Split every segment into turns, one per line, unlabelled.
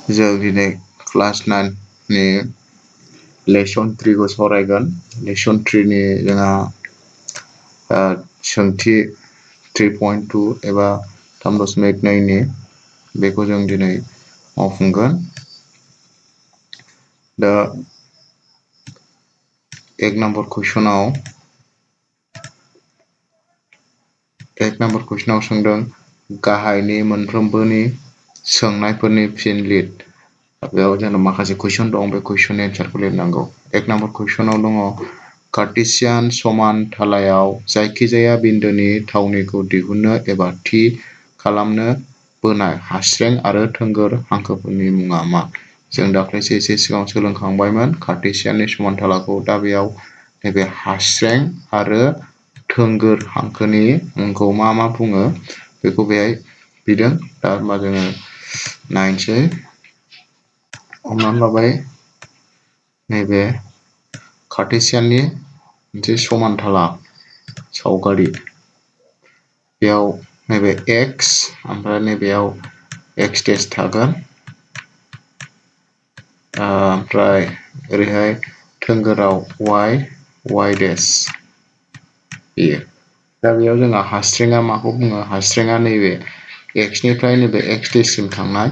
जों दिनै क्लास 9 नि लेसन 3 खौ सावरायगोन। लेसन 3 नि जोंहा सोंथि 3.2 एबा 3.2 नि बेखौ जों दिनै मावफुंगोन। दा 1 नम्बर कुइसनाव सोंदों गाहायनि मोनफ्रोमबोनि सोंनायफोरनि फिन लिर। बेयाव जोंना माखासे कुइसन दं, बे कुइसननि एन्सारखौ लिरनांगौ। 1 नम्बर कुइसनाव दङ कार्टेसियान समानथालायाव जायखिजाया बिन्दोनि थावनिखौ दिहुननो एबा थि खालामनो बोनाय हास्रें आरो थोंगोर हांखोफोरनि मुङा मा? जों दाख्लैसो एसे सिगाङाव सोलोंखांबायमोन कार्टेसियाननि समानथालाखौ। दा बेयाव नैबे हास्रें आरो थोंगोर हांखोनि मुंखौ मा बुङो बेखौ बेहाय बिदों। दा होनबा जोङो नायनोसै। हमनानै लाबाय नैबे कार्टेसियाननि मोनसे समानथाला सावगारि। बेयाव नैबे x ओमफ्राय नैबेयाव x डेस थागोन। ओमफ्राय ओरैहाय थोंगोराव y डेस बेयो। दा बेयाव जोंहा हास्रेङा माखौ बुङो? हास्रेङा नैबे x निफ्राय नैबे x डेससिम थांनाय।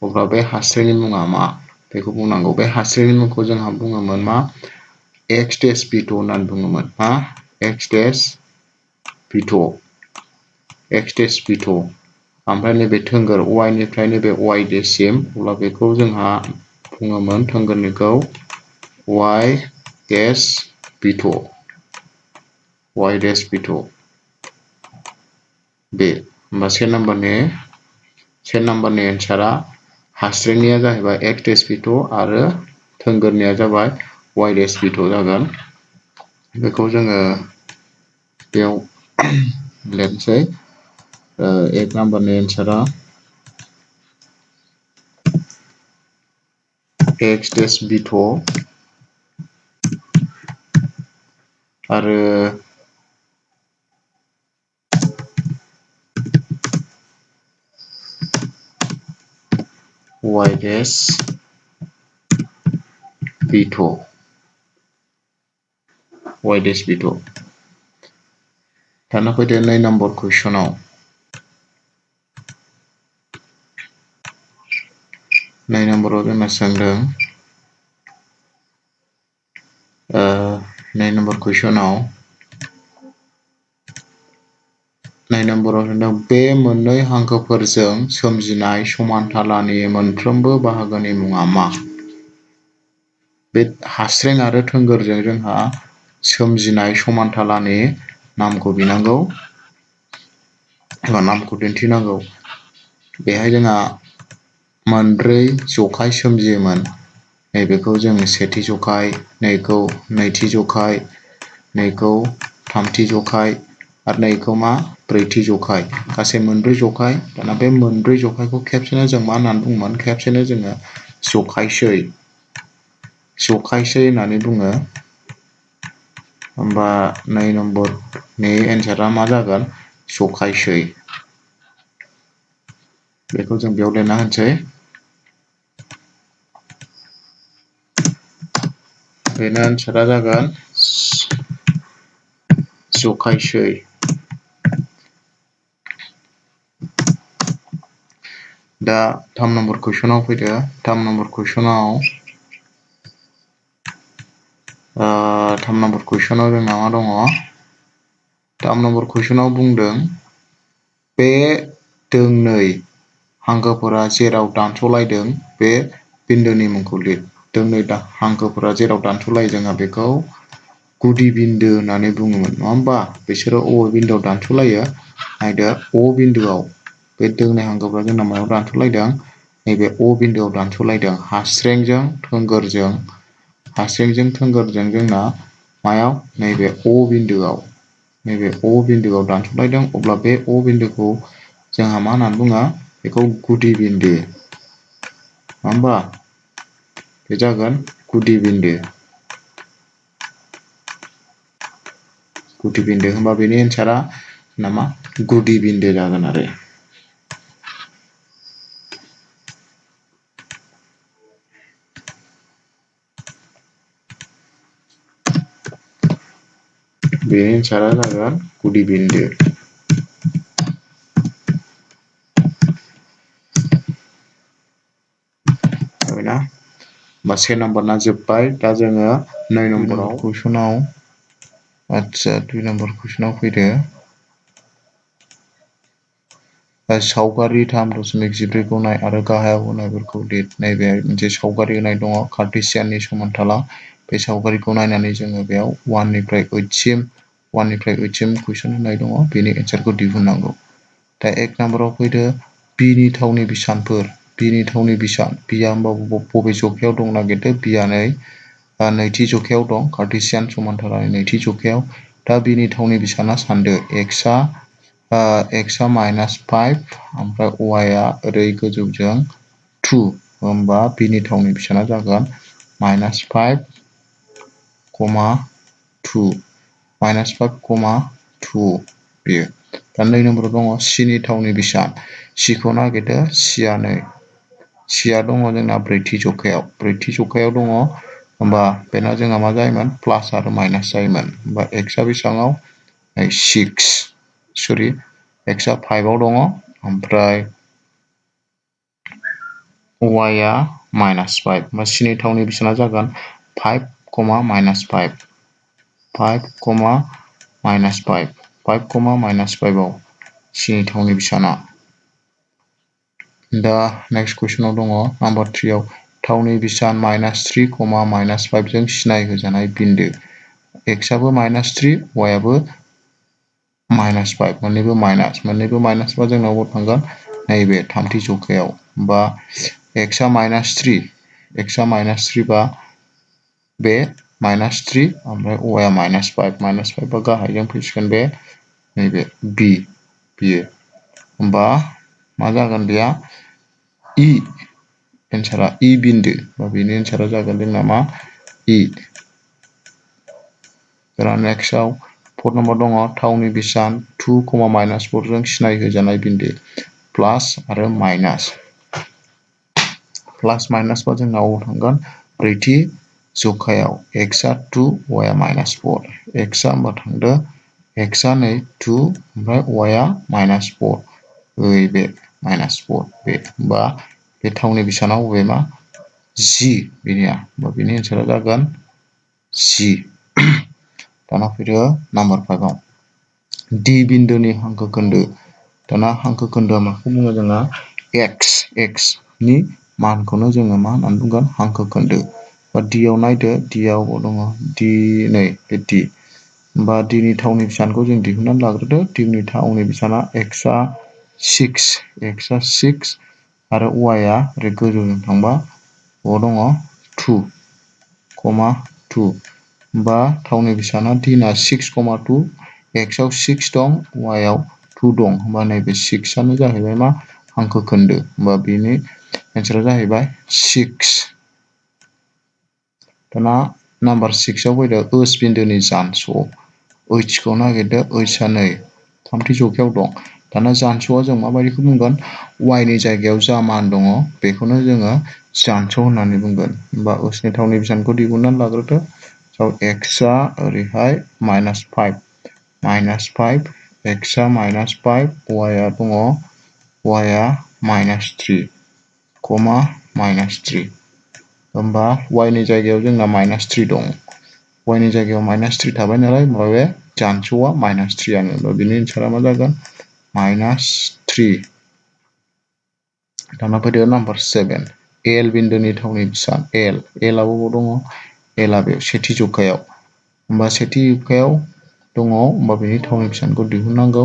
अब्ला बे हास्रेंनि मुङा मा? बेखौ बुंनांगौ। बे हास्रेंनि मुंखौ जोंहा बुङोमोन मा? x डेस BOD होननानै बुङोमोन। मा? x डेस BOD। x डेस BOD। ओमफ्राय नैबे थोंगोर y निफ्राय नैबे y डेससिम, अब्ला बेखौ जोंहा बुङोमोन थोंगोरनिखौ y डेस BOD। y डेस BOD। बे होमबा से नाम्बारनि एन्सारा हास्रेंनिया जाहैबाय x डेस BOD आरो थोंगोरनिया जाबाय y डेस BOD जागोन। बेखौ जोङो बेयाव लिरनोसै। 1 नाम्बारनि एन्सारा x डेस BOD आरो y डेस BOD। y डेस BOD। दाना फैदो 2 नम्बर कुइसनाव। 2 नम्बराव जोंना सोंदों 2 नम्बर कुइसनाव 2 नम्बराव होनदों बे मोननै हांखोफोरजों सोमजिनाय समानथालानि मोनफ्रोमबो बाहागोनि मुङा मा? बे हास्रें आरो थोंगोरजों जोंहा सोमजिनाय समानथालानि नामखौ बिनांगौ एबा नामखौ दिन्थिनांगौ। बेहाय जोंहा मोनब्रै जखाय सोमजियोमोन। नैबेखौ जों सेथि जखाय, नैखौ नैथि जखाय, नैखौ थामथि जखाय आरो नैखौ मा? ब्रैथि जखाय। गासै मोनब्रै जखाय। दाना बे मोनब्रै जखायखौ खेबसेनो जों मा होननानै बुङोमोन? खेबसेनो जोङो जखायसै होननानै बुङो। होमबा 2 नम्बरनि एन्सारा मा जागोन? जखायसै। बेखौ जों बेयाव लिरना होनोसै। बेनो एन्सारा जागोन जखायसै। दा 3 नम्बर कुइसनाव फैदो। 3 नम्बर कुइसनाव 3 नम्बर कुइसनाव जोंना मा दङ? 3 नम्बर कुइसनाव बुंदों बे दोंनै हांखोफोरा जेराव दानस'लायदों बे बिन्दोनि मुंखौ लिर। दोंनै हांखोफोरा जेराव दानस'लायो जोंहा बेखौ गुदि बिन्दो होननानै बुङोमोन, नङा होमबा? बिसोरो अबे बिन्दोआव दानस'लायो? नायदो अ बिन्दोआव। बे दोंनै हांखोफ्रा जोंना मायाव दानस'लायदों? नैबे अ बिन्दोआव दानस'लायदों। हास्रेंजों थोंगोरजों जोंना मायाव? नैबे अ बिन्दोआव। नैबे अ बिन्दोआव दानस'लायदों। अब्ला बे अ बिन्दोखौ जोंहा मा होननानै बुङो? बेखौ गुदि बिन्दो। नङा होमबा? बे जागोन गुदि बिन्दो। गुदि बिन्दो होनबा बेनि एन्सारा मा? गुदि बिन्दो जागोन आरो। बेनि एन्सारा जागोन गुदि बिन्दो। जाबायना होमबा से नाम्बारना जोब्बाय। दा जोङो 2 नम्बराव कुइसनाव आच्छा 2 नम्बर कुइसनाव फैदो। सावगारि 3.14 नाय आरो गाहायाव होनायफोरखौ लिर। नैबे मोनसे सावगारि होनाय दङ कार्टेसियाननि समानथाला। बे सावगारिखौ नायनानै जोङो बेयाव 1 निफ्राय 8 सिम कुइसन होनाय दङ। बेनि एन्सारखौ दिहुननांगौ। दा 1 नाम्बाराव फैदो बिनि थावनि बिसानफोर। बिनि थावनि बिसान बिया होमबा बबे जखायाव दं नागिरदो। बिया नैथि जखायाव दं। कार्टेसियान समानथालनि नैथि जखायाव। दा बिनि थावनि बिसाना सानदो एक्सआ -5 ओमफ्राय वाइआ ओरै गोजौजों 2 होमबा बिनि थावनि बिसाना जागोन -5, 2 -5, बेयो। दा 2 नम्बराव दङ सिनि थावनि बिसान। सिखौ नागिरदो। सिया दङ जोंना ब्रैथि जखायाव दङ। होमबा बेना जोंहा मा जायोमोन प्लास आरो माइनास जायोमोन। होमबा एक्सआ बेसेबाङाव 6 एक्सआ 5 आव दङ। ओमफ्राय वाइआ -5 होमबा सिनि थावनि बिसाना जागोन 5, -5 5, -5 आव सिनि थावनि बिसाना। दा नेक्स्ट कुइसनाव दङ नाम्बार 3 आव थावनि बिसान -3, -5 जों सिनाय होजानाय बिन्दो। एक्सआबो -3 वाइआबो -5 मोननैबो माइनास बा जोंनाव थांगोन नैबे थामथि जखायाव। होमबा एक्सआ -3 बा बे -3 ओमफ्राय वाइआ -5 बा गाहायजों फैसिगोन बे नैबे बियो। होमबा मा जागोन बेया एन्सारा बिन्दो। बा बेनि एन्सारा जागोन जोंना मा दाना नेक्स्टआव 4 नम्बर दङ थावनि बिसान 2, -4 जों सिनाय होजानाय बिन्दो। प्लास आरो माइनास। प्लास माइनास बा जोंनाव थांगोन ब्रैथि जखायाव। एक्सआ 2 वाइआ -4 एक्सआ होमबा थांदो एक्सआ 2 ओमफ्राय वाइआ -4 बे -4 बे। होमबा बे थावनि बिसानाव बबे मा बेनिया। होमबा बेनि एन्सारा जागोन दाना फैदो नाम्बार 5 आव डि बिन्दोनि हांखो खोन्दो। दाना हांखो खोन्दोआ माखौ बुङो जोंहा एक्स नि मानखौनो जोङो मा होननानै बुंगोन हांखो खोन्दो। बा डिआव नायदो डिआव दङ नै बे डि। होमबा डिनि थावनि बिसानखौ जों दिहुननानै लाग्रोदो। डिनि थावनि बिसाना एक्सआ 6 आरो वाइआ ओरै गोजौजों थांबा दङ 2, होमबा थावनि बिसाना डिना 6,2 एक्सआव 6 दं वाइआव 2 दं। होमबा नैबे 6आनो जाहैबाय मा हांखो खोन्दो। होमबा बेनि एन्सारा जाहैबाय 6। दाना नाम्बार 6 आव फैदो ओस बिन्दोनि जानस'। ओइसखौ नागिरदो। ओइसआ नै थामथि जखायाव दं। दाना जानस'आ जों माबायदिखौ बुंगोन वाइनि जायगायाव जा मान दङ बेखौनो जोङो जानस' होननानै बुंगोन। होमबा ओसनि थावनि बिसानखौ दिहुननानै लाग्रोदो। एक्सआ ओरैहाय -5 एक्सआ -5 वाइआ दङ वाइआ -3, -3 होमबा वाइनि जायगायाव जोंना -3 दं। वाइनि जायगायाव -3 थाबाय नालाय होमबा बे जानस'आ -3 आनो। होमबा बेनि एन्सारा मा जागोन -3। दाना फैदो नाम्बार 7 एल बिन्दोनि थावनि बिसान। एलआबो बाव दङ एलआ बे सेथि जखायाव। होमबा सेथि जखायाव दङ होमबा बेनि थावनि बिसानखौ दिहुननांगौ।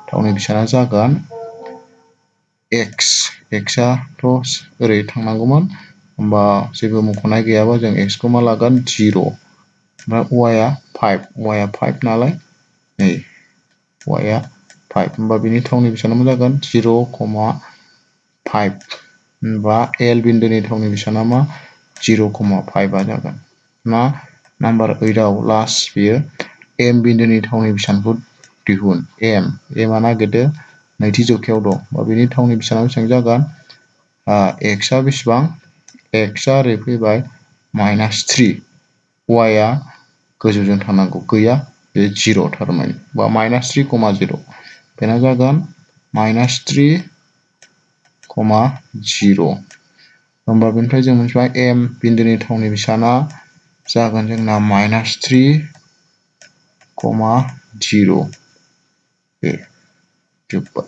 थावनि बिसाना जागोन एक्सआथ' ओरै थांनांगौमोन। होमबा जेबो मख'नाय गैयाबा जों एक्सखौ मा लागोन 0। ओमफ्राय वाइआ 5 नालाय नै वाइआ 5 होमबा बेनि थावनि बिसाना मा जागोन 0,5 होमबा एल बिन्दोनि थावनि बिसाना मा 0,5आ जागोन। नाम्बार 8 आव लास्ट बेयो एम बिन्दोनि थावनि बिसानखौ दिहुन। एमआ नागिरदो नैथि जखायाव दं। बा बेनि थावनि बिसाना बेसेबां जागोन एक्सआ बेसेबां एक्सआ ओरै फैबाय -3 वाइआ गोजौजों थांनांगौ गैया बे 0 थारमाने बा -3,0 बेना जागोन -3,0 होमबा बेनिफ्राय जों मोनथिबाय m बिन्दोनि थावनि बेसाना जागोन जोंना -3,0 बे जोब्बाय